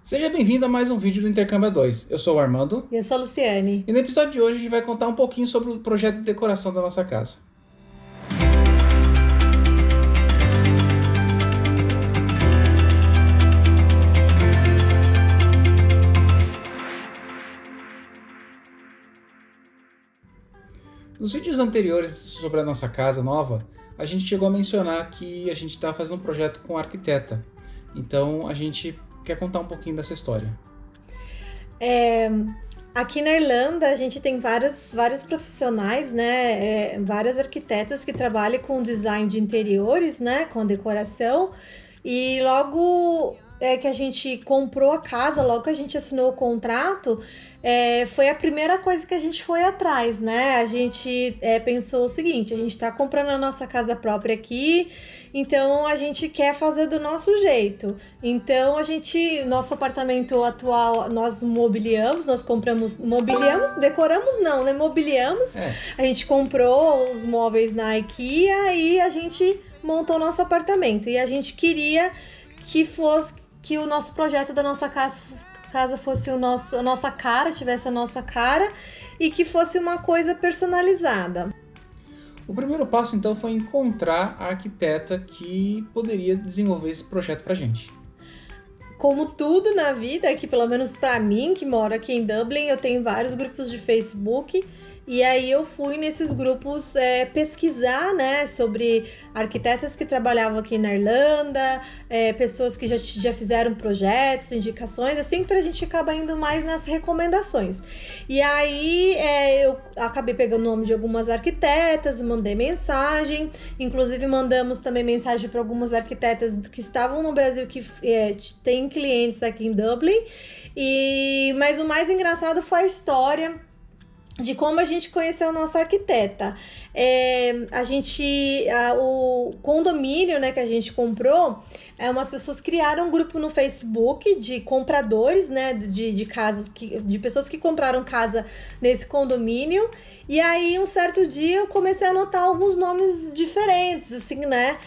Seja bem-vindo a mais um vídeo do Intercâmbio 2. Eu sou o Armando. E eu sou a Luciane. E no episódio de hoje a gente vai contar um pouquinho sobre o projeto de decoração da nossa casa. Nos vídeos anteriores sobre a nossa casa nova, a gente chegou a mencionar que a gente está fazendo um projeto com arquiteta. Então a gente quer contar um pouquinho dessa história. Aqui na Irlanda a gente tem vários profissionais, né? Várias arquitetas que trabalham com design de interiores, né? Com decoração. E logo que a gente comprou a casa, logo que a gente assinou o contrato, foi a primeira coisa que a gente foi atrás, né? A gente pensou o seguinte: a gente está comprando a nossa casa própria aqui, então a gente quer fazer do nosso jeito. Então nosso apartamento atual, nós mobiliamos, decoramos não, né? Mobiliamos. A gente comprou os móveis na IKEA e a gente montou nosso apartamento. E a gente queria que o nosso projeto da nossa casa fosse a nossa cara, tivesse a nossa cara e que fosse uma coisa personalizada. O primeiro passo, então, foi encontrar a arquiteta que poderia desenvolver esse projeto pra gente. Como tudo na vida, que pelo menos pra mim, que moro aqui em Dublin, eu tenho vários grupos de Facebook. E aí eu fui nesses grupos pesquisar, né, sobre arquitetas que trabalhavam aqui na Irlanda, pessoas que já fizeram projetos, indicações, assim, pra gente acabar indo mais nas recomendações. E aí eu acabei pegando o nome de algumas arquitetas, mandei mensagem, inclusive mandamos também mensagem para algumas arquitetas que estavam no Brasil, que têm clientes aqui em Dublin. Mas o mais engraçado foi a história de como a gente conheceu a nossa arquiteta. O condomínio, né, que a gente comprou, umas pessoas criaram um grupo no Facebook de compradores, né, de casas, de pessoas que compraram casa nesse condomínio. E aí, um certo dia, eu comecei a anotar alguns nomes diferentes, assim, né,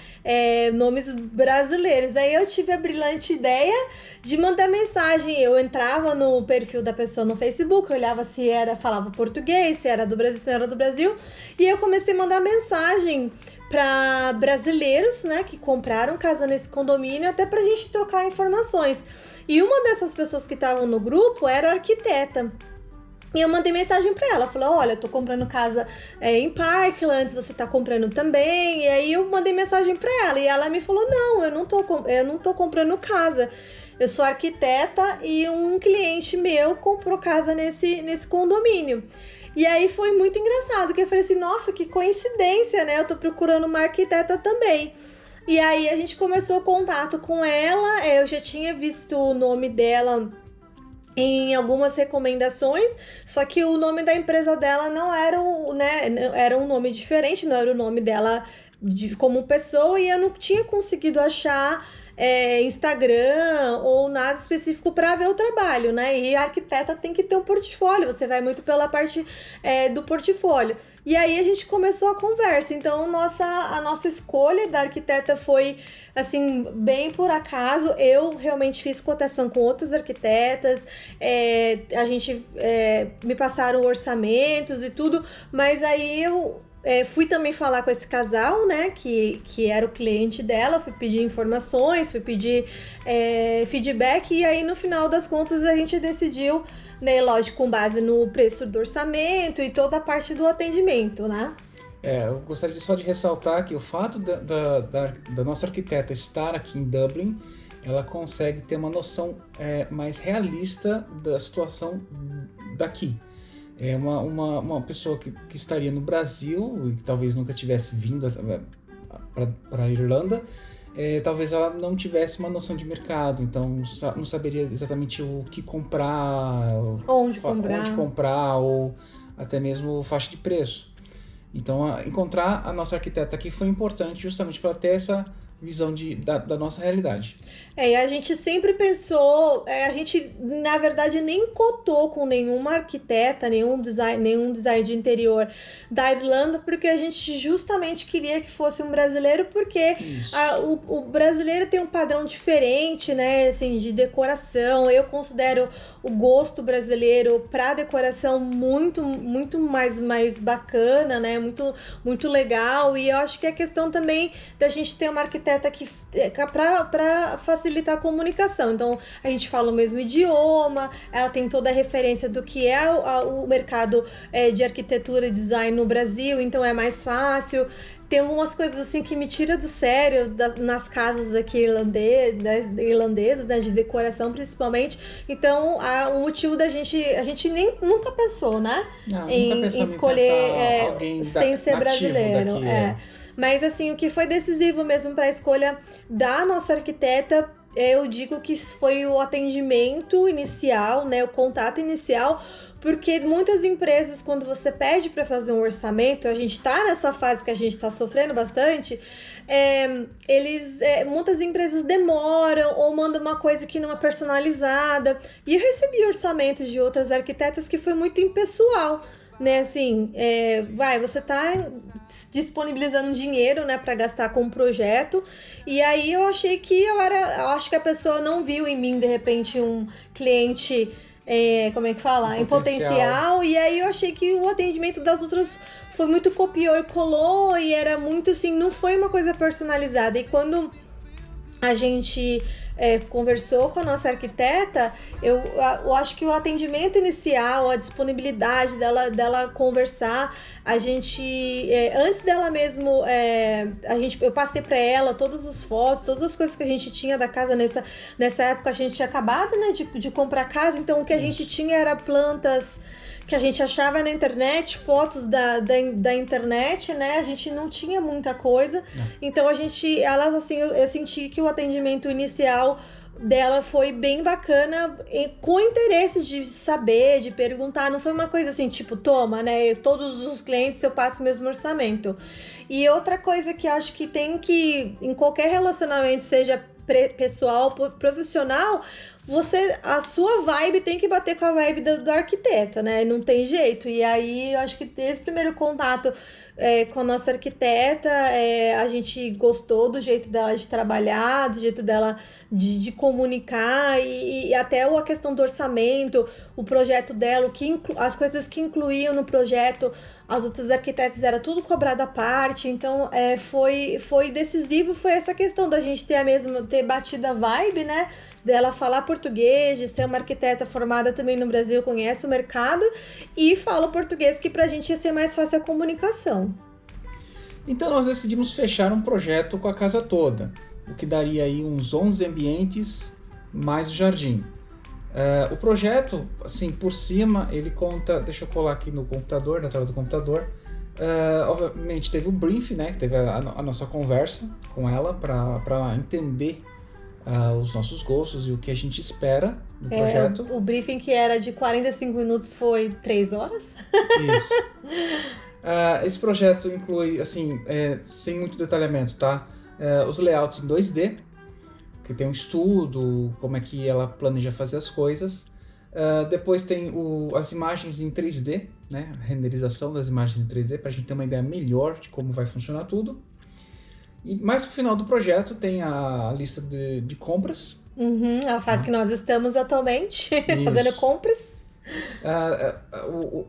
nomes brasileiros. Aí eu tive a brilhante ideia de mandar mensagem. Eu entrava no perfil da pessoa no Facebook, eu olhava se falava português, se era do Brasil, se não era do Brasil, e eu comecei a mandar mensagem para brasileiros, né, que compraram casa nesse condomínio, até pra gente trocar informações. E uma dessas pessoas que estavam no grupo era arquiteta. E eu mandei mensagem pra ela, falei: olha, eu tô comprando casa em Parklands, você tá comprando também? E aí eu mandei mensagem pra ela, e ela me falou: não, eu não tô comprando casa, eu sou arquiteta e um cliente meu comprou casa nesse condomínio. E aí foi muito engraçado, porque eu falei assim: nossa, que coincidência, né? Eu tô procurando uma arquiteta também. E aí a gente começou o contato com ela, eu já tinha visto o nome dela em algumas recomendações, só que o nome da empresa dela não era era um nome diferente, não era o nome dela como pessoa, e eu não tinha conseguido achar Instagram ou nada específico para ver o trabalho, né? E a arquiteta tem que ter um portfólio, você vai muito pela parte do portfólio. E aí a gente começou a conversa. Então a nossa escolha da arquiteta foi assim, bem por acaso. Eu realmente fiz cotação com outras arquitetas, me passaram orçamentos e tudo, mas aí eu fui também falar com esse casal, né, que era o cliente dela, fui pedir informações, fui pedir feedback, e aí no final das contas a gente decidiu, né, lógico, com base no preço do orçamento e toda a parte do atendimento, né? Eu gostaria só de ressaltar que o fato da nossa arquiteta estar aqui em Dublin, ela consegue ter uma noção mais realista da situação daqui. Uma pessoa que estaria no Brasil e que talvez nunca tivesse vindo para a Irlanda, talvez ela não tivesse uma noção de mercado, então não saberia exatamente o que comprar, onde comprar ou até mesmo faixa de preço. Então, encontrar a nossa arquiteta aqui foi importante justamente para ter essa visão da nossa realidade. E a gente sempre pensou, a gente na verdade nem cotou com nenhuma arquiteta, nenhum design de interior da Irlanda, porque a gente justamente queria que fosse um brasileiro, porque o brasileiro tem um padrão diferente, né, assim, de decoração. Eu considero o gosto brasileiro para decoração muito, muito mais bacana, né, muito, muito legal. E eu acho que é questão também da gente ter uma arquiteta que para facilitar a comunicação. Então, a gente fala o mesmo idioma, ela tem toda a referência do que é o mercado de arquitetura e design no Brasil, então é mais fácil. Tem algumas coisas assim que me tira do sério nas casas aqui irlandesas, né, de decoração principalmente. Então, o motivo da gente... A gente nunca pensou, né? Em escolher alguém sem ser brasileiro. Daqui, Mas assim, o que foi decisivo mesmo para a escolha da nossa arquiteta, eu digo que foi o atendimento inicial, né, o contato inicial, porque muitas empresas, quando você pede para fazer um orçamento, a gente está nessa fase que a gente está sofrendo bastante, muitas empresas demoram ou mandam uma coisa que não é personalizada. E eu recebi orçamentos de outras arquitetas que foi muito impessoal, né, assim, você tá disponibilizando dinheiro, né, para gastar com um projeto, e aí eu achei que eu acho que a pessoa não viu em mim, de repente, um cliente, como é que fala? Em potencial, e aí eu achei que o atendimento das outras foi muito copiou e colou, e era muito assim, não foi uma coisa personalizada. E quando a gente conversou com a nossa arquiteta, eu acho que o atendimento inicial, a disponibilidade dela conversar, a gente, antes dela mesmo, eu passei para ela todas as fotos, todas as coisas que a gente tinha da casa nessa época. A gente tinha acabado, né, de comprar casa, então o que a gente tinha era plantas que a gente achava na internet, fotos da internet, né? A gente não tinha muita coisa. Então eu senti que o atendimento inicial dela foi bem bacana, com interesse de saber, de perguntar. Não foi uma coisa assim, tipo, toma, né? Todos os clientes eu passo o mesmo orçamento. E outra coisa que eu acho que tem que, em qualquer relacionamento, seja pessoal, profissional, a sua vibe tem que bater com a vibe do arquiteto, né? Não tem jeito. E aí, eu acho que esse primeiro contato com a nossa arquiteta, a gente gostou do jeito dela de trabalhar, do jeito dela de comunicar, e até a questão do orçamento, o projeto dela, as coisas que incluíam no projeto, as outras arquitetas era tudo cobrado à parte. Então foi decisivo, foi essa questão da gente ter batido a vibe, né? Dela falar português, de ser uma arquiteta formada também no Brasil, conhece o mercado e fala português, que pra gente ia ser mais fácil a comunicação. Então nós decidimos fechar um projeto com a casa toda, o que daria aí uns 11 ambientes mais o jardim. O projeto, assim, por cima, ele conta... Deixa eu colar aqui no computador, na tela do computador. Obviamente teve o briefing, né? Que teve a nossa conversa com ela para entender os nossos gostos e o que a gente espera do projeto. O briefing, que era de 45 minutos, foi 3 horas. Isso. Esse projeto inclui, assim, sem muito detalhamento, tá? Os layouts em 2D, que tem um estudo, como é que ela planeja fazer as coisas. Depois tem as imagens em 3D, né? A renderização das imagens em 3D, para a gente ter uma ideia melhor de como vai funcionar tudo. E mais pro final do projeto tem a lista de compras. A fase que nós estamos atualmente, fazendo compras.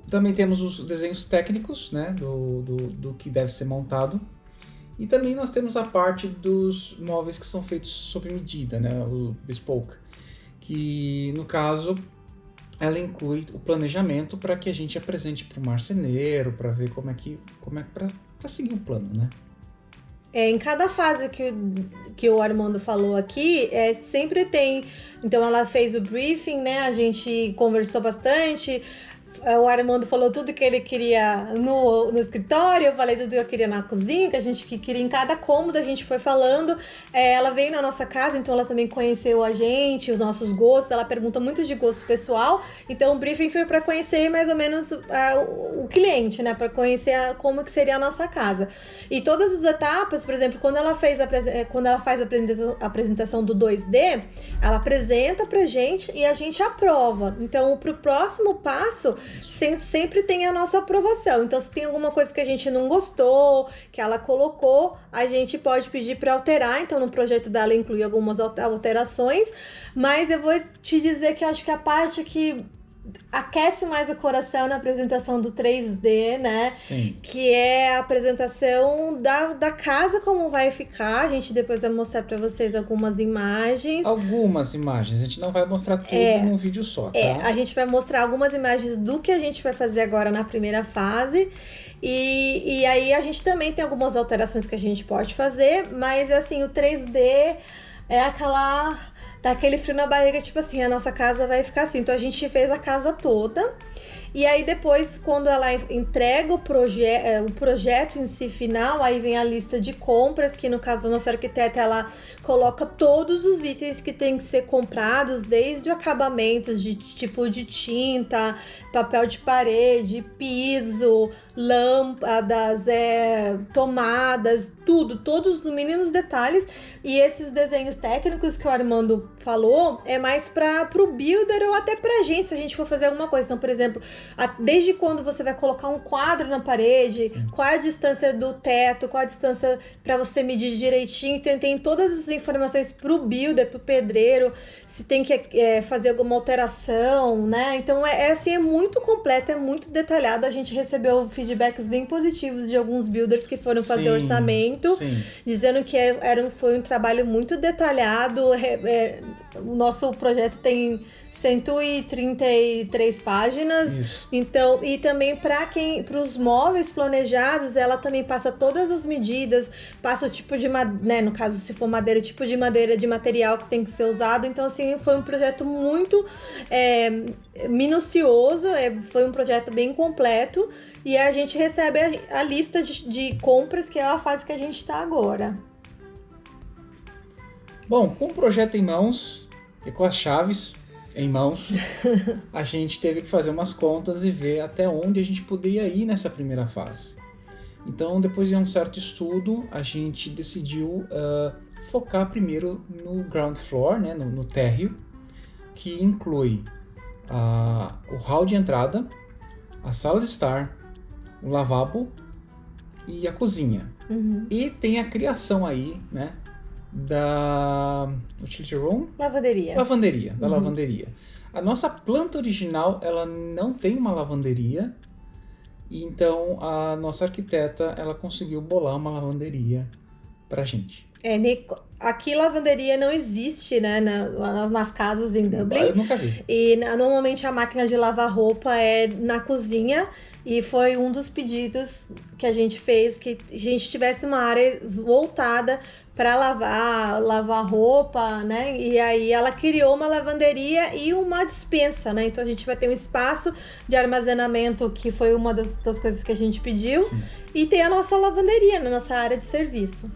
Também temos os desenhos técnicos, né, do que deve ser montado. E também nós temos a parte dos móveis que são feitos sob medida, né, o bespoke. Que, no caso, ela inclui o planejamento para que a gente apresente para o marceneiro, para ver como é para seguir o plano, né? Em cada fase que o Armando falou aqui, sempre tem... Então, ela fez o briefing, né? A gente conversou bastante, O Armando falou tudo que ele queria no escritório, eu falei tudo que eu queria na cozinha, que a gente queria em cada cômodo, a gente foi falando. Ela veio na nossa casa, então ela também conheceu a gente, os nossos gostos, ela pergunta muito de gosto pessoal, então o briefing foi para conhecer mais ou menos o cliente, né, para conhecer como que seria a nossa casa. E todas as etapas, por exemplo, quando ela faz a apresentação do 2D, ela apresenta pra gente e a gente aprova. Então, pro próximo passo, sempre tem a nossa aprovação. Então, se tem alguma coisa que a gente não gostou, que ela colocou, a gente pode pedir para alterar. Então, no projeto dela inclui algumas alterações. Mas eu vou te dizer que eu acho que a parte que aquece mais o coração na apresentação do 3D, né? Sim. Que é a apresentação da casa, como vai ficar. A gente depois vai mostrar para vocês algumas imagens. Algumas imagens, a gente não vai mostrar tudo num vídeo só, tá? A gente vai mostrar algumas imagens do que a gente vai fazer agora na primeira fase. E aí a gente também tem algumas alterações que a gente pode fazer, mas assim, o 3D é dá aquele frio na barriga, tipo assim, a nossa casa vai ficar assim. Então a gente fez a casa toda. E aí depois, quando ela entrega o projeto em si final, aí vem a lista de compras, que no caso da nossa arquiteta, ela coloca todos os itens que tem que ser comprados, desde o acabamento de tipo de tinta, papel de parede, piso, lâmpadas, tomadas, tudo, todos os mínimos detalhes. E esses desenhos técnicos que o Armando falou é mais pro builder ou até pra gente, se a gente for fazer alguma coisa. Então, por exemplo, desde quando você vai colocar um quadro na parede, qual é a distância do teto, qual a distância para você medir direitinho. Então, tem todas as informações pro builder, pro pedreiro, se tem que fazer alguma alteração, né? Então, assim, é muito completo, é muito detalhado. A gente recebeu feedbacks bem positivos de alguns builders que foram fazer orçamento, dizendo que foi um trabalho muito detalhado. O nosso projeto tem 133 páginas. Isso. Então, e também para os móveis planejados, ela também passa todas as medidas, passa o tipo de né, no caso, se for madeira, o tipo de madeira, de material que tem que ser usado. Então, assim, foi um projeto muito minucioso, foi um projeto bem completo, e a gente recebe a lista de compras, que é a fase que a gente está agora. Bom, com o projeto em mãos e com as chaves em mãos, a gente teve que fazer umas contas e ver até onde a gente poderia ir nessa primeira fase. Então, depois de um certo estudo, a gente decidiu focar primeiro no ground floor, né, no térreo, que inclui o hall de entrada, a sala de estar, o lavabo e a cozinha. Uhum. E tem a criação aí, né, da utility room? Lavanderia. Da lavanderia. A nossa planta original, ela não tem uma lavanderia, e então a nossa arquiteta, ela conseguiu bolar uma lavanderia pra gente. Aqui lavanderia não existe, né, nas casas em Dublin. Eu nunca vi. E normalmente a máquina de lavar roupa é na cozinha. E foi um dos pedidos que a gente fez, que a gente tivesse uma área voltada para lavar roupa, né? E aí ela criou uma lavanderia e uma despensa, né? Então a gente vai ter um espaço de armazenamento, que foi uma das coisas que a gente pediu. Sim. E tem a nossa lavanderia na nossa área de serviço.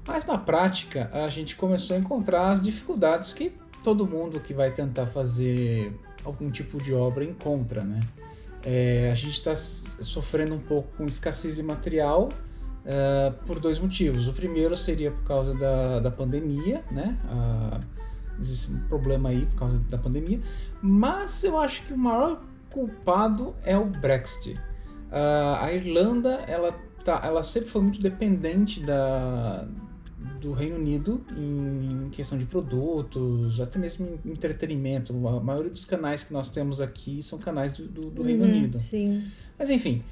Mas na prática, a gente começou a encontrar as dificuldades que todo mundo que vai tentar fazer algum tipo de obra encontra, né? A gente está sofrendo um pouco com escassez de material por dois motivos. O primeiro seria por causa da pandemia, né? Existe um problema aí por causa da pandemia, mas eu acho que o maior culpado é o Brexit. A Irlanda, ela sempre foi muito dependente do Reino Unido em questão de produtos, até mesmo em entretenimento. A maioria dos canais que nós temos aqui são canais do Reino Unido. Sim. Mas enfim,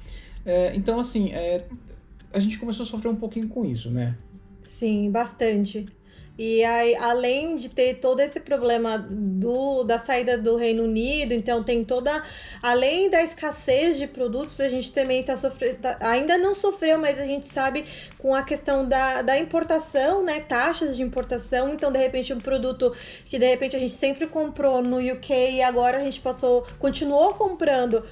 então assim, a gente começou a sofrer um pouquinho com isso, né? Sim, bastante. E aí, além de ter todo esse problema da saída do Reino Unido, então tem toda... Além da escassez de produtos, a gente também está sofrendo... ainda não sofreu, mas a gente sabe com a questão da importação, né? Taxas de importação. Então, de repente, um produto que, de repente, a gente sempre comprou no UK e agora a gente continuou comprando...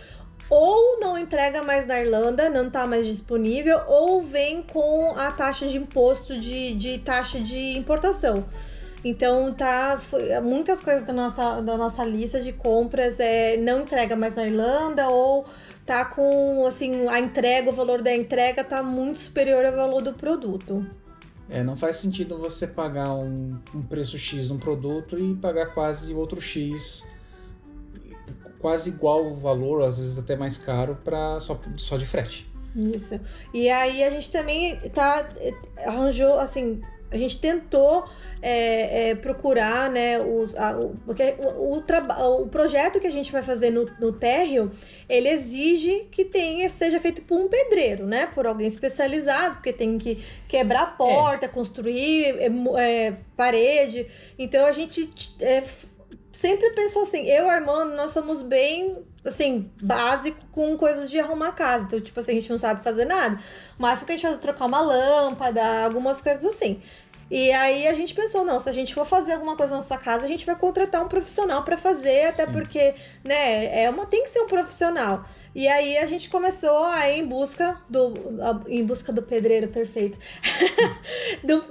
ou não entrega mais na Irlanda, não está mais disponível, ou vem com a taxa de imposto de taxa de importação. Então, muitas coisas da nossa lista de compras não entrega mais na Irlanda, ou tá com, assim, o valor da entrega tá muito superior ao valor do produto. Não faz sentido você pagar um preço X num produto e pagar quase outro X, quase igual o valor, às vezes até mais caro, só de frete. Isso. E aí a gente também arranjou, assim, a gente tentou procurar, né, porque o projeto que a gente vai fazer no térreo, ele exige que seja feito por um pedreiro, né, por alguém especializado, porque tem que quebrar a porta, construir parede. Então a gente sempre pensou assim, eu e o Armando, nós somos bem, assim, básico com coisas de arrumar casa. Então, tipo assim, a gente não sabe fazer nada. O máximo que a gente vai trocar uma lâmpada, algumas coisas assim. E aí a gente pensou, não, se a gente for fazer alguma coisa na nossa casa, a gente vai contratar um profissional para fazer, até Sim. porque, né, tem que ser um profissional. E aí a gente começou a ir em busca do pedreiro perfeito.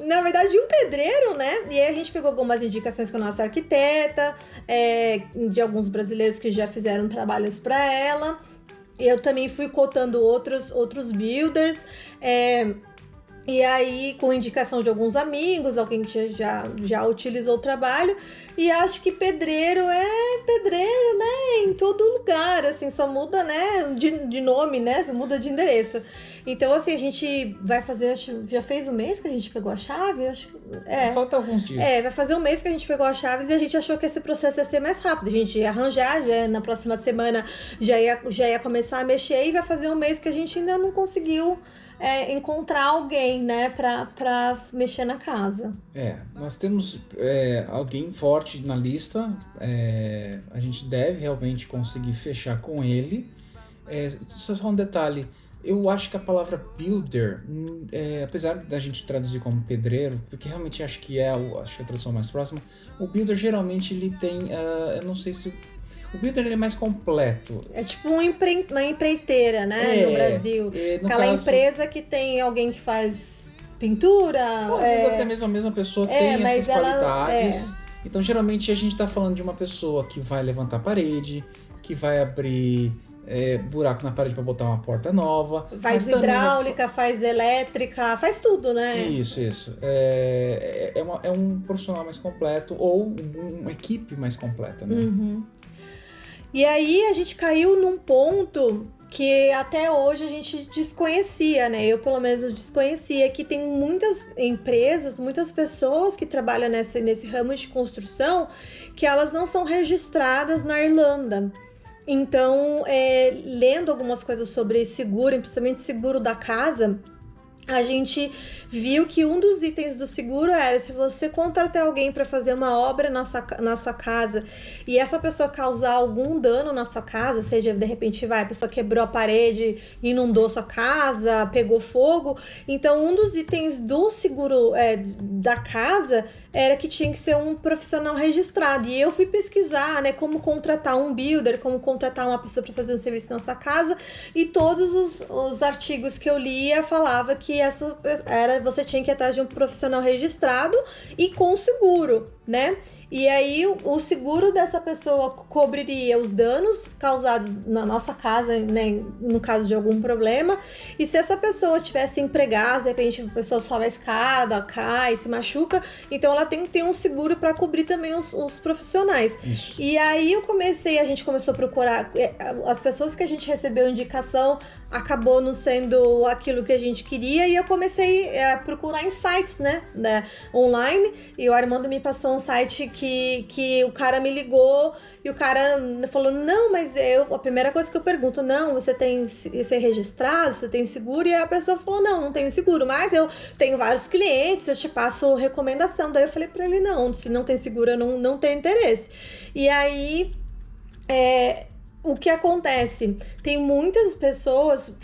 Na verdade, de um pedreiro, né? E aí a gente pegou algumas indicações com a nossa arquiteta, de alguns brasileiros que já fizeram trabalhos para ela. Eu também fui cotando outros builders, e aí com indicação de alguns amigos, alguém que já utilizou o trabalho. E acho que pedreiro é pedreiro, né, em todo lugar, assim, só muda, né, de nome, né, só muda de endereço. Então, assim, a gente vai fazer, já fez um mês que a gente pegou a chave? Falta alguns dias. Vai fazer um mês que a gente pegou as chaves e a gente achou que esse processo ia ser mais rápido. A gente ia arranjar, na próxima semana já ia começar a mexer, e vai fazer um mês que a gente ainda não conseguiu encontrar alguém, né, pra mexer na casa. Nós temos alguém forte na lista, a gente deve realmente conseguir fechar com ele. Só um detalhe, eu acho que a palavra builder, apesar da gente traduzir como pedreiro, porque realmente acho que acho que a tradução mais próxima, o builder geralmente ele tem, eu não sei se... O builder ele é mais completo. É tipo uma empreiteira, né, no Brasil. Aquela empresa que tem alguém que faz pintura. Às vezes até mesmo a mesma pessoa tem essas qualidades. Então, geralmente, a gente está falando de uma pessoa que vai levantar a parede, que vai abrir buraco na parede para botar uma porta nova. Faz hidráulica, faz elétrica, faz tudo, né? Isso. É um profissional mais completo, ou uma equipe mais completa, né? Uhum. E aí a gente caiu num ponto que até hoje a gente desconhecia, né? Eu, pelo menos, desconhecia que tem muitas empresas, muitas pessoas que trabalham nesse ramo de construção que elas não são registradas na Irlanda. Então, lendo algumas coisas sobre seguro, principalmente seguro da casa, a gente viu que um dos itens do seguro era, se você contratar alguém para fazer uma obra na sua casa e essa pessoa causar algum dano na sua casa, seja, de repente, a pessoa quebrou a parede, inundou sua casa, pegou fogo, então um dos itens do seguro da casa era que tinha que ser um profissional registrado. E eu fui pesquisar, né, como contratar um builder, como contratar uma pessoa para fazer um serviço na sua casa, e todos os artigos que eu lia falava que você tinha que ir atrás de um profissional registrado e com seguro, né? E aí o seguro dessa pessoa cobriria os danos causados na nossa casa, né, no caso de algum problema. E se essa pessoa tivesse empregada, de repente a pessoa sobe a escada, cai, se machuca, então ela tem que ter um seguro para cobrir também os profissionais. Isso. E aí a gente começou a procurar as pessoas que a gente recebeu indicação. acabou não sendo aquilo que a gente queria, e eu comecei a procurar em sites, né, online, e o Armando me passou um site que o cara me ligou, e o cara falou, não, mas a primeira coisa que eu pergunto, não, você é registrado, você tem seguro? E a pessoa falou, não tenho seguro, mas eu tenho vários clientes, eu te passo recomendação. Daí eu falei pra ele, não, se não tem seguro, eu não tenho interesse. E aí, o que acontece? Tem muitas pessoas,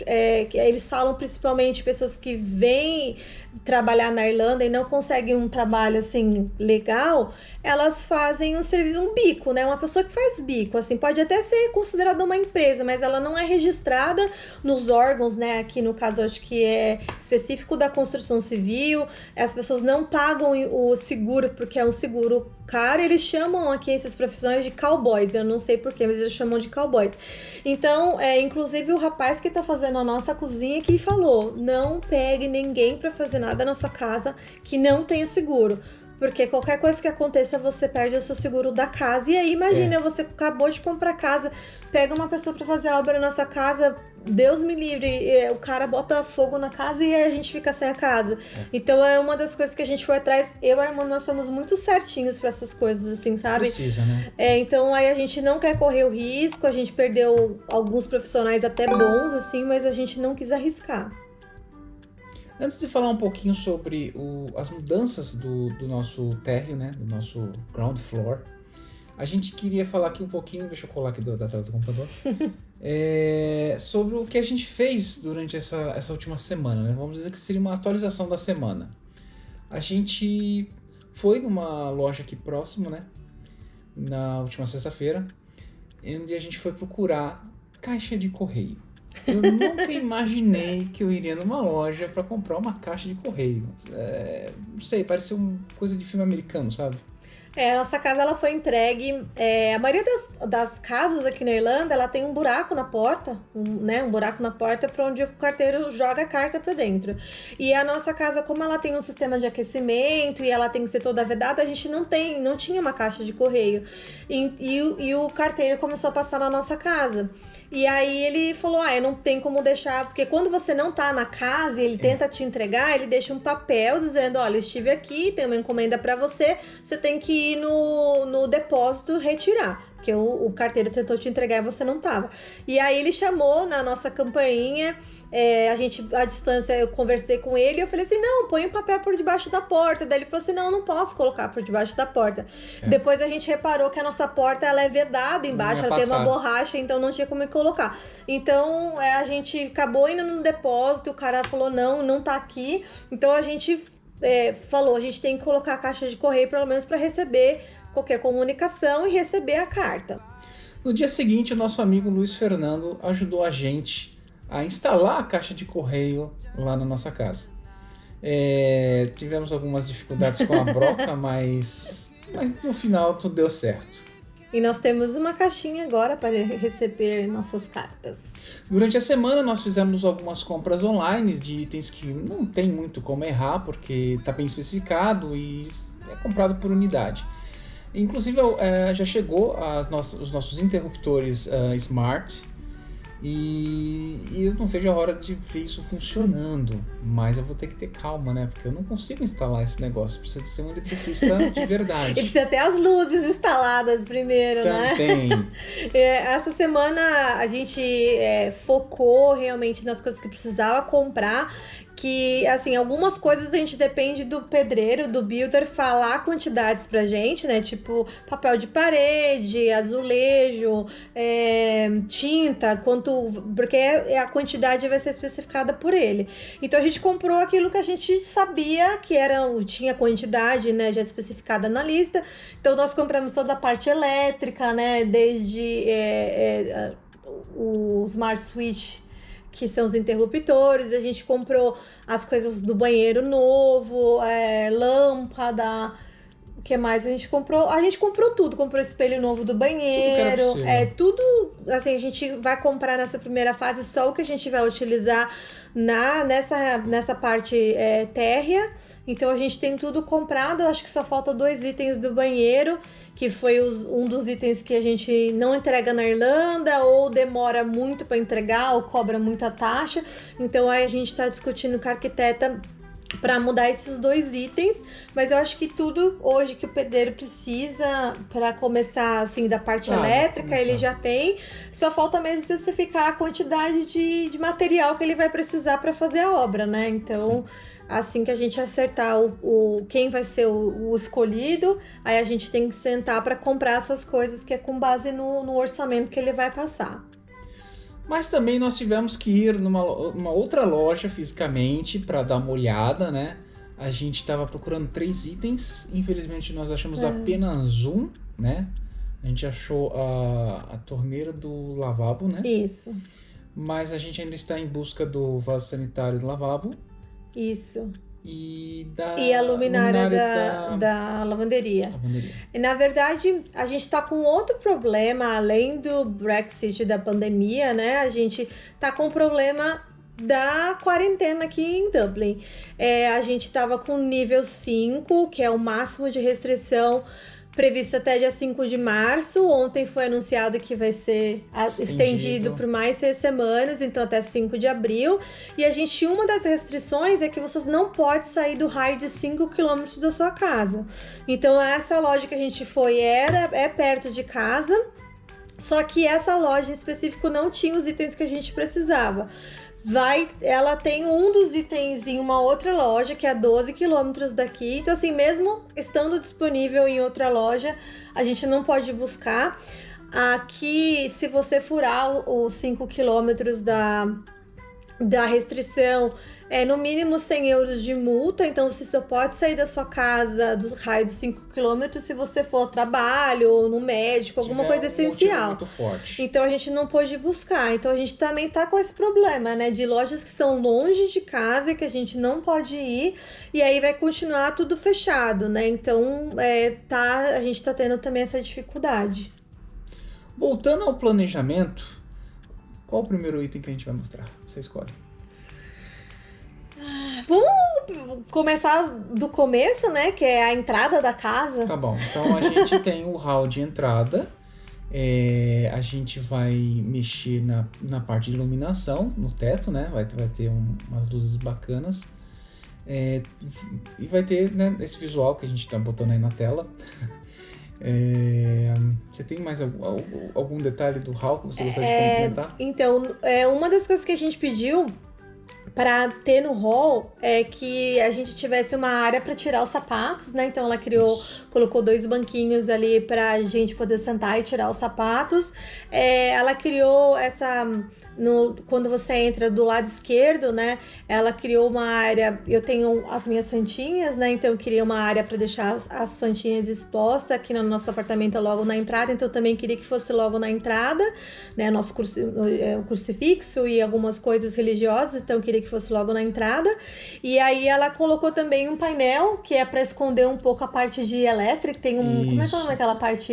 que eles falam principalmente pessoas que vêm trabalhar na Irlanda e não conseguem um trabalho assim legal, elas fazem um serviço, um bico, né? Uma pessoa que faz bico, assim, pode até ser considerada uma empresa, mas ela não é registrada nos órgãos, né? Aqui no caso, acho que é específico da construção civil, as pessoas não pagam o seguro, porque é um seguro caro, eles chamam aqui essas profissões de cowboys, eu não sei porquê, mas eles chamam de cowboys. Então, inclusive o rapaz que tá fazendo a nossa cozinha que falou, não pegue ninguém pra fazer nada na sua casa que não tenha seguro. Porque qualquer coisa que aconteça, você perde o seu seguro da casa. E aí, imagina, você acabou de comprar casa, pega uma pessoa pra fazer a obra na sua casa, Deus me livre, o cara bota fogo na casa e aí a gente fica sem a casa. Então é uma das coisas que a gente foi atrás. Eu e o Armando, nós somos muito certinhos pra essas coisas, assim, sabe? Precisa, né? Então aí a gente não quer correr o risco, a gente perdeu alguns profissionais até bons, assim, mas a gente não quis arriscar. Antes de falar um pouquinho sobre as mudanças do nosso térreo, né, do nosso ground floor, a gente queria falar aqui um pouquinho, deixa eu colar aqui da tela do computador, sobre o que a gente fez durante essa última semana, né? Vamos dizer que seria uma atualização da semana. A gente foi numa loja aqui próximo, né, na última sexta-feira, onde a gente foi procurar caixa de correio. Eu nunca imaginei que eu iria numa loja para comprar uma caixa de correio. Não sei, parece uma coisa de filme americano, sabe? A nossa casa ela foi entregue. A maioria das casas aqui na Irlanda, ela tem um buraco na porta, um buraco na porta para onde o carteiro joga a carta para dentro. E a nossa casa, como ela tem um sistema de aquecimento e ela tem que ser toda vedada, a gente não tinha uma caixa de correio. E o carteiro começou a passar na nossa casa. E aí ele falou, eu não tem como deixar, porque quando você não tá na casa e ele tenta te entregar, ele deixa um papel dizendo, olha, estive aqui, tem uma encomenda pra você, você tem que ir no depósito retirar. Porque o carteiro tentou te entregar e você não tava. E aí ele chamou na nossa campainha, à distância, eu conversei com ele e eu falei assim, não, põe o papel por debaixo da porta. Daí ele falou assim, não posso colocar por debaixo da porta. Depois a gente reparou que a nossa porta, ela é vedada embaixo, ela tem uma borracha, então não tinha como colocar. Então, a gente acabou indo no depósito, o cara falou, não tá aqui. Então a gente falou, a gente tem que colocar a caixa de correio pelo menos para receber qualquer comunicação e receber a carta. No dia seguinte, o nosso amigo Luiz Fernando ajudou a gente a instalar a caixa de correio lá na nossa casa. Tivemos algumas dificuldades com a broca, mas no final tudo deu certo. E nós temos uma caixinha agora para receber nossas cartas. Durante a semana nós fizemos algumas compras online de itens que não tem muito como errar, porque está bem especificado e é comprado por unidade. Inclusive já chegou os nossos interruptores Smart e eu não vejo a hora de ver isso funcionando, mas eu vou ter que ter calma, né? Porque eu não consigo instalar esse negócio, precisa de ser um eletricista de verdade. E precisa ter as luzes instaladas primeiro, também, né? Essa semana a gente focou realmente nas coisas que precisava comprar, que, assim, algumas coisas a gente depende do pedreiro, do builder, falar quantidades pra gente, né? Tipo, papel de parede, azulejo, tinta, porque a quantidade vai ser especificada por ele. Então, a gente comprou aquilo que a gente sabia que tinha quantidade, né, já especificada na lista. Então, nós compramos toda a parte elétrica, né? Desde o Smart Switch, que são os interruptores, a gente comprou as coisas do banheiro novo, lâmpada, o que mais a gente comprou? A gente comprou tudo, comprou espelho novo do banheiro, tudo, assim, a gente vai comprar nessa primeira fase só o que a gente vai utilizar nessa parte térrea. Então a gente tem tudo comprado, acho que só falta 2 itens do banheiro, que foi um dos itens que a gente não entrega na Irlanda, ou demora muito para entregar, ou cobra muita taxa. Então aí a gente está discutindo com a arquiteta para mudar esses 2 itens, mas eu acho que tudo hoje que o pedreiro precisa para começar, assim, da parte elétrica, ele já tem, só falta mesmo especificar a quantidade de material que ele vai precisar para fazer a obra, né? Então, assim que a gente acertar quem vai ser o escolhido, aí a gente tem que sentar para comprar essas coisas que é com base no orçamento que ele vai passar. Mas também nós tivemos que ir numa outra loja fisicamente para dar uma olhada, né? A gente estava procurando 3 itens, infelizmente nós achamos apenas um, né? A gente achou a torneira do lavabo, né? Isso. Mas a gente ainda está em busca do vaso sanitário do lavabo. Isso. E a luminária da lavanderia. E, na verdade, a gente está com outro problema, além do Brexit, da pandemia, né? A gente está com o problema da quarentena aqui em Dublin. A gente estava com nível 5, que é o máximo de restrição previsto até dia 5 de março. Ontem foi anunciado que vai ser estendido por mais 6 semanas, então até 5 de abril. E uma das restrições é que você não pode sair do raio de 5 km da sua casa. Então essa loja que a gente foi é perto de casa, só que essa loja em específico não tinha os itens que a gente precisava. Ela tem um dos itens em uma outra loja, que é a 12 quilômetros daqui. Então, assim, mesmo estando disponível em outra loja, a gente não pode buscar. Aqui, se você furar os 5 quilômetros da restrição, no mínimo 100 euros de multa. Então, você só pode sair da sua casa do raio dos 5 quilômetros se você for ao trabalho ou no médico, alguma coisa essencial. Muito forte. Então, a gente não pôde buscar. Então, a gente também tá com esse problema, né? De lojas que são longe de casa e que a gente não pode ir. E aí vai continuar tudo fechado, né? Então, a gente tá tendo também essa dificuldade. Voltando ao planejamento, qual o primeiro item que a gente vai mostrar? Você escolhe. Vamos começar do começo, né? Que é a entrada da casa. Tá bom. Então a gente tem o hall de entrada. A gente vai mexer na parte de iluminação, no teto, né? Vai ter umas luzes bacanas. E vai ter, né, esse visual que a gente tá botando aí na tela. Você tem mais algum detalhe do hall que você gostaria de complementar? Então, uma das coisas que a gente pediu para ter no hall é que a gente tivesse uma área para tirar os sapatos, né? Então ela colocou 2 banquinhos ali para a gente poder sentar e tirar os sapatos. Ela criou quando você entra do lado esquerdo, né? Ela criou uma área. Eu tenho as minhas santinhas, né? Então eu queria uma área para deixar as santinhas expostas aqui no nosso apartamento logo na entrada. Então eu também queria que fosse logo na entrada, né? Nosso crucifixo e algumas coisas religiosas. Então eu queria que fosse logo na entrada. E aí ela colocou também um painel que é para esconder um pouco a parte de elétrica. Tem como é que é o nome daquela parte?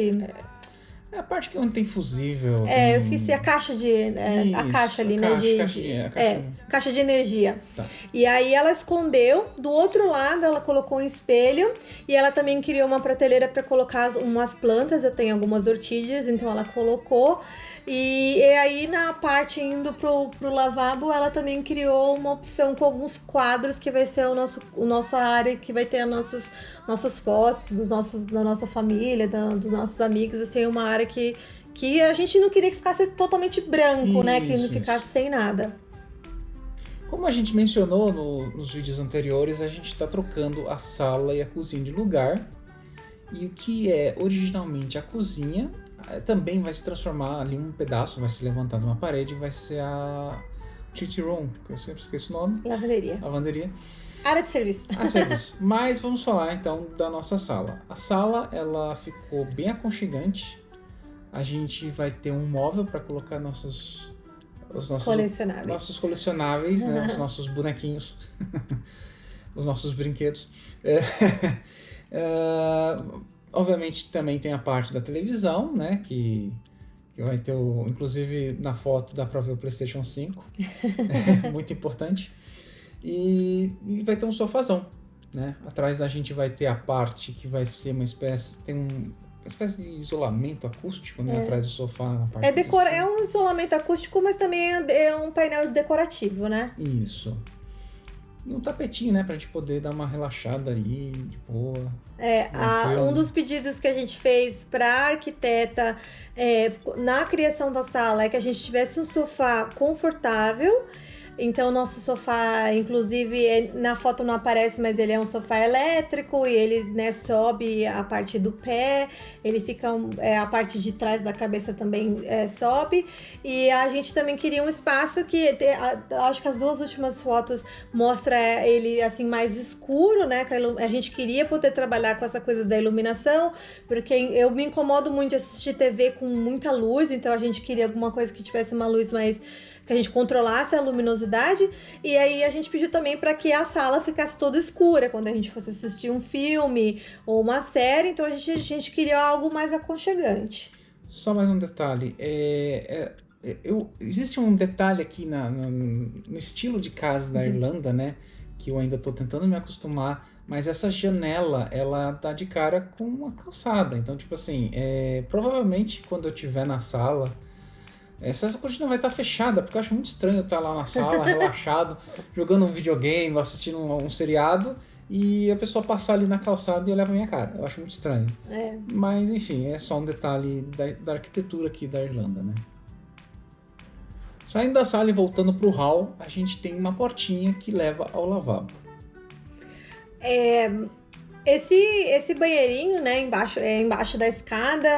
É a parte que onde tem fusível. Eu esqueci a caixa a caixa ali, né? Caixa de energia. Tá. E aí ela escondeu. Do outro lado, ela colocou um espelho. E ela também criou uma prateleira para colocar umas plantas. Eu tenho algumas orquídeas, então ela colocou. E aí na parte indo pro lavabo, ela também criou uma opção com alguns quadros que vai ser o nosso área, que vai ter as nossas fotos da nossa família, dos nossos amigos, assim, uma área que a gente não queria que ficasse totalmente branco, né? Que não ficasse sem nada. Como a gente mencionou nos vídeos anteriores, a gente está trocando a sala e a cozinha de lugar. E o que é originalmente a cozinha também vai se transformar ali um pedaço, vai se levantar de uma parede e vai ser a Tea Room, que eu sempre esqueço o nome. Lavanderia. Área de serviço. Serviço. Mas vamos falar então da nossa sala. A sala, ela ficou bem aconchegante. A gente vai ter um móvel para colocar os nossos colecionáveis, né? Os nossos bonequinhos, os nossos brinquedos. Obviamente também tem a parte da televisão, né? Que que vai ter inclusive na foto dá para ver o PlayStation 5, muito importante, e vai ter um sofazão, né? Atrás da gente vai ter a parte que vai ser uma espécie de isolamento acústico, né? Atrás do sofá, na parte é um isolamento acústico, mas também é um painel decorativo, né? Isso. E um tapetinho, né? Pra gente poder dar uma relaxada ali, de boa. Um dos pedidos que a gente fez pra arquiteta na criação da sala é que a gente tivesse um sofá confortável. Então, o nosso sofá, inclusive, na foto não aparece, mas ele é um sofá elétrico e ele, né, sobe a parte do pé, ele fica, a parte de trás da cabeça também sobe. E a gente também queria um espaço que, acho que as duas últimas fotos mostra ele, assim, mais escuro, né? A gente queria poder trabalhar com essa coisa da iluminação, porque eu me incomodo muito de assistir TV com muita luz, então a gente queria alguma coisa que tivesse uma luz mais... que a gente controlasse a luminosidade, e aí a gente pediu também para que a sala ficasse toda escura quando a gente fosse assistir um filme ou uma série, então a gente queria algo mais aconchegante. Só mais um detalhe, existe um detalhe aqui no estilo de casa da Irlanda, né, que eu ainda estou tentando me acostumar, mas essa janela, ela dá de cara com uma calçada, então tipo assim, provavelmente quando eu estiver na sala, essa cortina vai estar fechada, porque eu acho muito estranho estar lá na sala, relaxado, jogando um videogame, assistindo um seriado, e a pessoa passar ali na calçada e olhar pra minha cara. Eu acho muito estranho. Mas, enfim, é só um detalhe da arquitetura aqui da Irlanda, né? Saindo da sala e voltando pro hall, a gente tem uma portinha que leva ao lavabo. Esse banheirinho, né, embaixo da escada,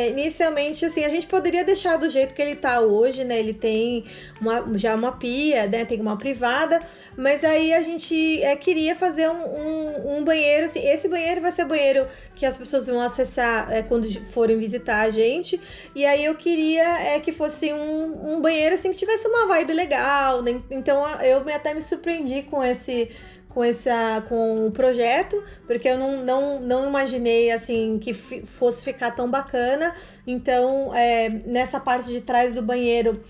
inicialmente, assim, a gente poderia deixar do jeito que ele tá hoje, né, ele tem já uma pia, né, tem uma privada, mas aí a gente queria fazer um banheiro, assim, esse banheiro vai ser o banheiro que as pessoas vão acessar quando forem visitar a gente, e aí eu queria que fosse um banheiro, assim, que tivesse uma vibe legal, né? Então eu até me surpreendi com o projeto, porque eu não imaginei assim que fosse ficar tão bacana. Então, nessa parte de trás do banheiro,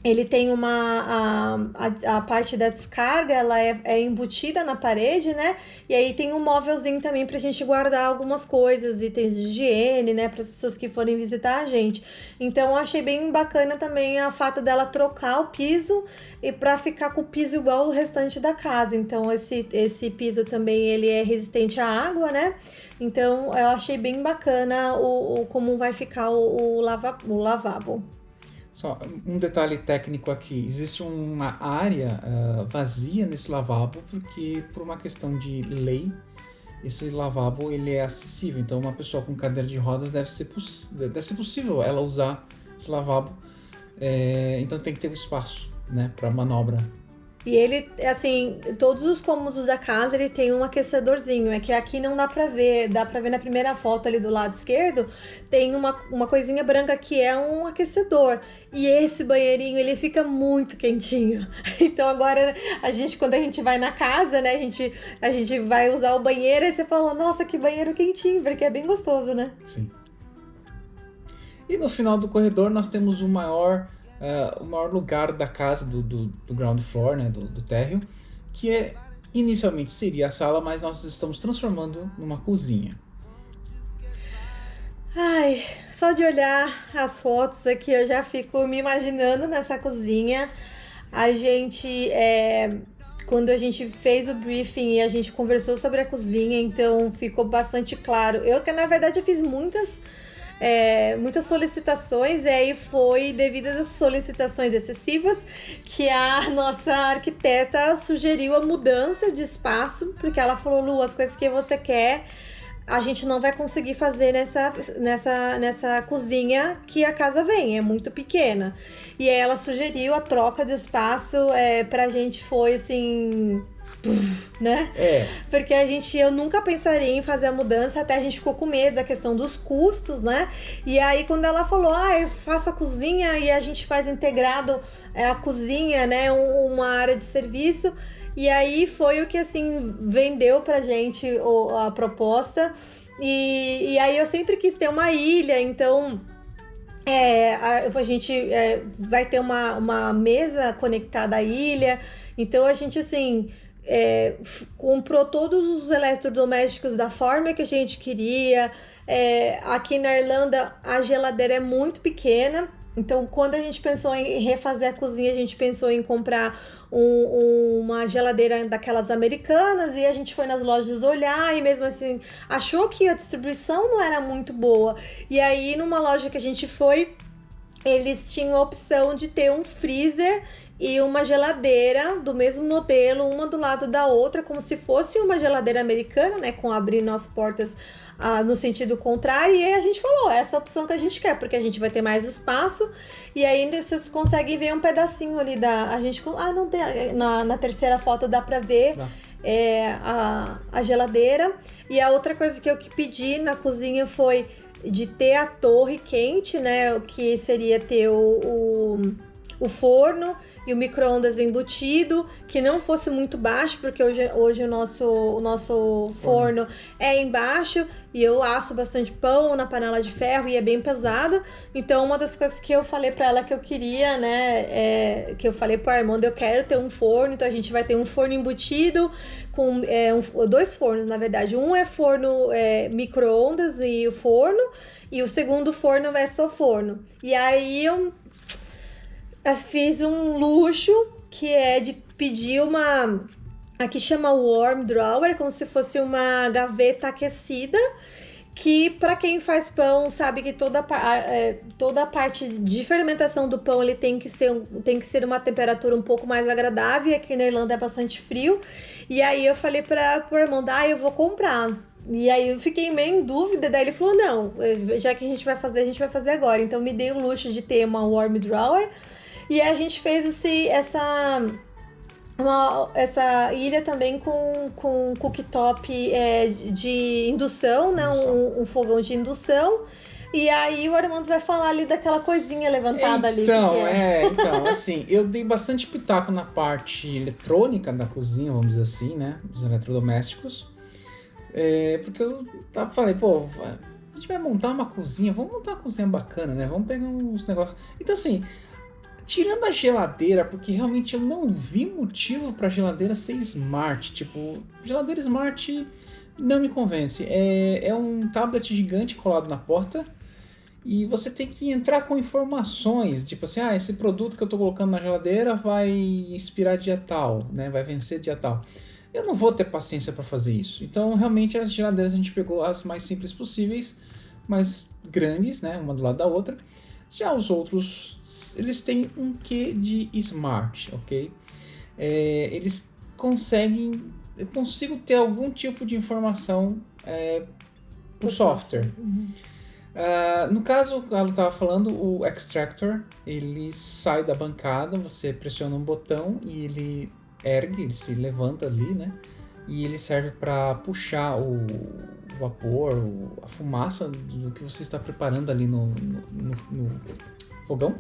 ele tem a parte da descarga, ela é embutida na parede, né? E aí tem um móvelzinho também pra gente guardar algumas coisas, itens de higiene, né? Para as pessoas que forem visitar a gente. Então eu achei bem bacana também o fato dela trocar o piso e pra ficar com o piso igual o restante da casa. Então esse piso também ele é resistente à água, né? Então eu achei bem bacana como vai ficar o lavabo. Só um detalhe técnico aqui, existe uma área vazia nesse lavabo porque por uma questão de lei, esse lavabo ele é acessível, então uma pessoa com cadeira de rodas deve ser possível ela usar esse lavabo, então tem que ter um espaço, né, para manobra. E ele, assim, todos os cômodos da casa, ele tem um aquecedorzinho. É que aqui não dá pra ver. Dá pra ver na primeira foto ali do lado esquerdo. Tem uma coisinha branca que é um aquecedor. E esse banheirinho, ele fica muito quentinho. Então agora, quando a gente vai na casa, né? A gente vai usar o banheiro e você fala, nossa, que banheiro quentinho. Porque é bem gostoso, né? Sim. E no final do corredor nós temos o maior lugar da casa do ground floor, né, do térreo, que inicialmente seria a sala, mas nós estamos transformando numa cozinha. Ai, só de olhar as fotos aqui eu já fico me imaginando nessa cozinha. A gente, quando a gente fez o briefing e a gente conversou sobre a cozinha, então ficou bastante claro. Na verdade, eu fiz muitas solicitações, e aí foi devido às solicitações excessivas que a nossa arquiteta sugeriu a mudança de espaço, porque ela falou, Lu, as coisas que você quer a gente não vai conseguir fazer nessa cozinha que a casa vem, é muito pequena. E aí ela sugeriu a troca de espaço, pra gente foi assim... né? Porque eu nunca pensaria em fazer a mudança, até a gente ficou com medo da questão dos custos, né? E aí quando ela falou, eu faço a cozinha e a gente faz integrado a cozinha, né? Uma área de serviço, e aí foi o que assim vendeu pra gente a proposta, e aí eu sempre quis ter uma ilha, então A gente vai ter uma mesa conectada à ilha, então a gente, assim, comprou todos os eletrodomésticos da forma que a gente queria. Aqui na Irlanda, a geladeira é muito pequena, então quando a gente pensou em refazer a cozinha, a gente pensou em comprar uma geladeira daquelas americanas, e a gente foi nas lojas olhar e mesmo assim achou que a distribuição não era muito boa. E aí numa loja que a gente foi, eles tinham a opção de ter um freezer e uma geladeira do mesmo modelo, uma do lado da outra, como se fosse uma geladeira americana, né, com abrindo as portas no sentido contrário. E aí a gente falou, essa é a opção que a gente quer, porque a gente vai ter mais espaço. E aí vocês conseguem ver um pedacinho ali a gente não tem, na terceira foto dá pra ver a geladeira. E a outra coisa que eu pedi na cozinha foi de ter a torre quente, né, o que seria ter o forno e o micro-ondas embutido, que não fosse muito baixo, porque hoje o nosso forno é embaixo, e eu asso bastante pão na panela de ferro e é bem pesado. Então uma das coisas que eu falei pra ela que eu queria, né, que eu falei pro Armando, eu quero ter um forno, então a gente vai ter um forno embutido com dois fornos, na verdade. Um é forno micro-ondas e o forno, e o segundo forno é só forno. E aí eu fiz um luxo, que é de pedir aqui chama warm drawer, como se fosse uma gaveta aquecida, que para quem faz pão sabe que toda a parte de fermentação do pão ele tem que ser uma temperatura um pouco mais agradável, e aqui na Irlanda é bastante frio. E aí eu falei para o irmão, eu vou comprar. E aí eu fiquei meio em dúvida, daí ele falou, não, já que a gente vai fazer agora. Então me dei o luxo de ter uma warm drawer. E a gente fez essa ilha também com cooktop de indução, né? Um fogão de indução. E aí o Armando vai falar ali daquela coisinha levantada ali. Então, assim, eu dei bastante pitaco na parte eletrônica da cozinha, vamos dizer assim, né? Dos eletrodomésticos. Porque eu falei, a gente vai montar uma cozinha, vamos montar uma cozinha bacana, né? Vamos pegar uns negócios. Então, assim, tirando a geladeira, porque realmente eu não vi motivo pra geladeira ser smart. Tipo, geladeira smart não me convence. É um tablet gigante colado na porta e você tem que entrar com informações, tipo assim, esse produto que eu tô colocando na geladeira vai expirar dia tal, né? Vai vencer dia tal. Eu não vou ter paciência para fazer isso. Então, realmente, as geladeiras a gente pegou as mais simples possíveis, mais grandes, né? Uma do lado da outra. Já os outros, eles têm um quê de smart, ok? Eles conseguem... Eu consigo ter algum tipo de informação por software. No caso, o Galo estava falando, o Extractor, ele sai da bancada, você pressiona um botão e ele ergue, ele se levanta ali, né? E ele serve para puxar o vapor, a fumaça do que você está preparando ali no fogão.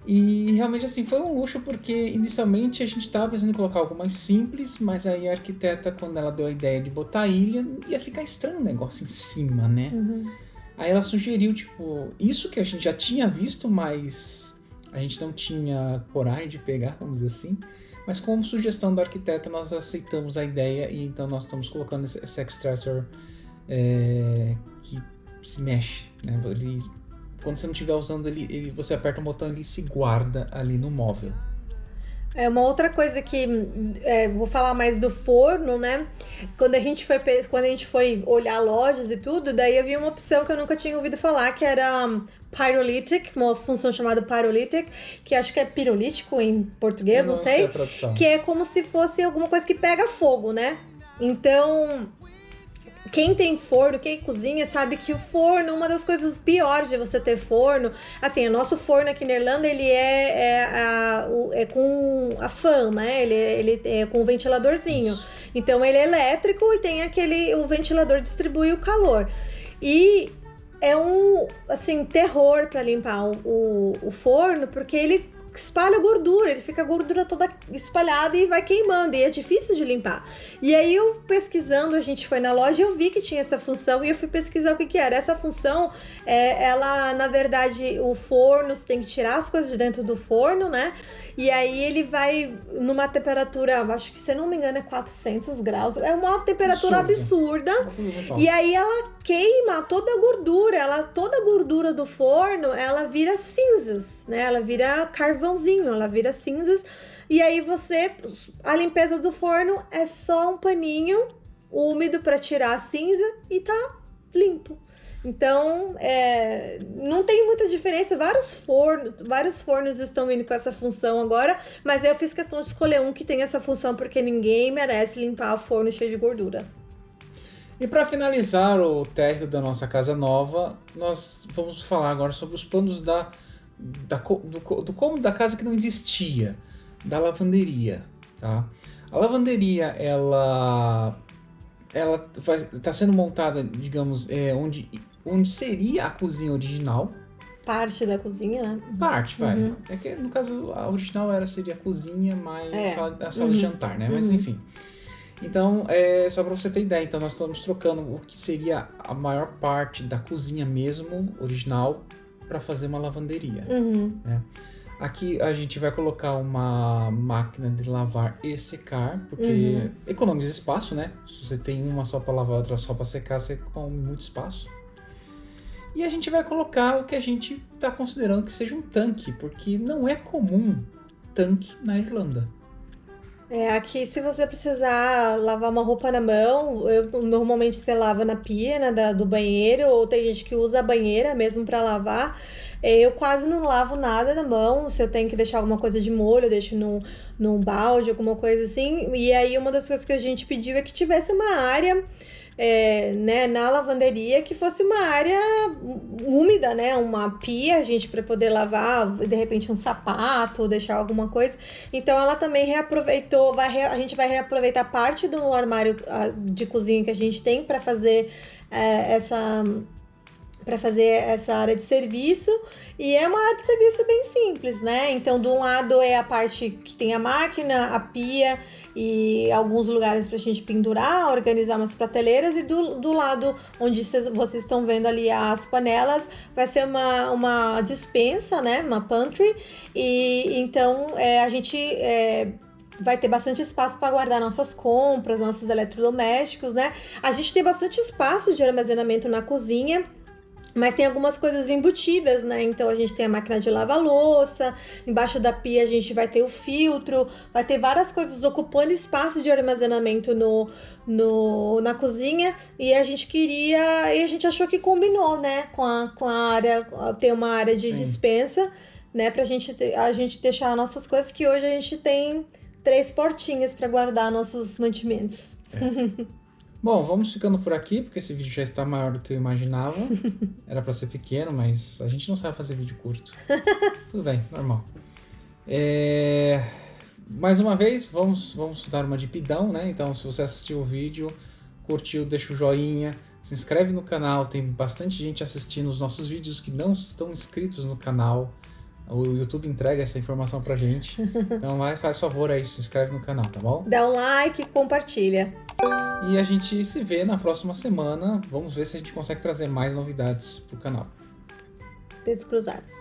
E realmente assim, foi um luxo, porque inicialmente a gente estava pensando em colocar algo mais simples, mas aí a arquiteta, quando ela deu a ideia de botar a ilha, ia ficar estranho o negócio em cima, né? Aí ela sugeriu, tipo, isso que a gente já tinha visto, mas a gente não tinha coragem de pegar, vamos dizer assim. Mas como sugestão da arquiteta, nós aceitamos a ideia, e então nós estamos colocando esse extractor que se mexe, né? Quando você não estiver usando ele, você aperta um botão e ele se guarda ali no móvel. Uma outra coisa que vou falar mais do forno, né? Quando a gente foi olhar lojas e tudo, daí eu vi uma opção que eu nunca tinha ouvido falar, que era Pyrolytic, uma função chamada Pyrolytic, que acho que é pirolítico em português, não sei. A tradução. Que é como se fosse alguma coisa que pega fogo, né? Então, quem tem forno, quem cozinha, sabe que o forno, uma das coisas piores de você ter forno, assim, o nosso forno aqui na Irlanda, ele é com a fan, né? Ele é com o ventiladorzinho. Então, ele é elétrico e tem o ventilador distribui o calor. E é um, assim, terror para limpar o forno, porque ele espalha gordura, ele fica a gordura toda espalhada e vai queimando, e é difícil de limpar. E aí eu pesquisando, a gente foi na loja e eu vi que tinha essa função e eu fui pesquisar o que era. Essa função, ela, na verdade, o forno, você tem que tirar as coisas de dentro do forno, né? E aí ele vai numa temperatura, acho que se não me engano é 400 graus, é uma temperatura absurda. E aí ela queima toda a gordura, toda a gordura do forno, ela vira cinzas, né? Ela vira carvãozinho, ela vira cinzas. E aí a limpeza do forno é só um paninho úmido para tirar a cinza e tá limpo. Então, não tem muita diferença. Vários fornos estão indo com essa função agora, mas eu fiz questão de escolher um que tem essa função, porque ninguém merece limpar o forno cheio de gordura. E para finalizar o térreo da nossa casa nova, nós vamos falar agora sobre os planos do cômodo da casa que não existia, da lavanderia, tá? A lavanderia, ela está sendo montada, digamos, onde seria a cozinha original. Parte da cozinha, né? Parte, vai. Uhum. É que, no caso, a original seria a cozinha, mais a sala de jantar, né? Mas, enfim. Então, só para você ter ideia, então nós estamos trocando o que seria a maior parte da cozinha mesmo, original, para fazer uma lavanderia. Né? Aqui a gente vai colocar uma máquina de lavar e secar, porque economiza espaço, né? Se você tem uma só para lavar, outra só para secar, você come muito espaço. E a gente vai colocar o que a gente está considerando que seja um tanque, porque não é comum tanque na Irlanda. Aqui, se você precisar lavar uma roupa na mão, normalmente você lava na pia, né, do banheiro, ou tem gente que usa a banheira mesmo para lavar. Eu quase não lavo nada na mão. Se eu tenho que deixar alguma coisa de molho, eu deixo num balde, alguma coisa assim. E aí, uma das coisas que a gente pediu é que tivesse uma área, né, na lavanderia, que fosse uma área úmida, né, uma pia, a gente para poder lavar, de repente um sapato ou deixar alguma coisa. Então ela também reaproveitou, a gente vai reaproveitar parte do armário de cozinha que a gente tem para fazer essa área de serviço, e é uma área de serviço bem simples, né? Então, de um lado é a parte que tem a máquina, a pia e alguns lugares pra gente pendurar, organizar umas prateleiras, e do lado onde vocês estão vendo ali as panelas, vai ser uma despensa, né? Uma pantry, e então a gente vai ter bastante espaço para guardar nossas compras, nossos eletrodomésticos, né? A gente tem bastante espaço de armazenamento na cozinha, mas tem algumas coisas embutidas, né? Então a gente tem a máquina de lavar louça, embaixo da pia a gente vai ter o filtro, vai ter várias coisas ocupando espaço de armazenamento na cozinha, e a gente achou que combinou, né? Com a área, ter uma área de dispensa, né? Pra gente deixar nossas coisas, que hoje a gente tem 3 portinhas para guardar nossos mantimentos. Bom, vamos ficando por aqui, porque esse vídeo já está maior do que eu imaginava. Era para ser pequeno, mas a gente não sabe fazer vídeo curto. Tudo bem, normal. Mais uma vez, vamos dar uma de pidão, né? Então, se você assistiu o vídeo, curtiu, deixa o joinha, se inscreve no canal. Tem bastante gente assistindo os nossos vídeos que não estão inscritos no canal. O YouTube entrega essa informação pra gente. Então, faz favor aí, se inscreve no canal, tá bom? Dá um like e compartilha. E a gente se vê na próxima semana. Vamos ver se a gente consegue trazer mais novidades pro canal. Dedos cruzados.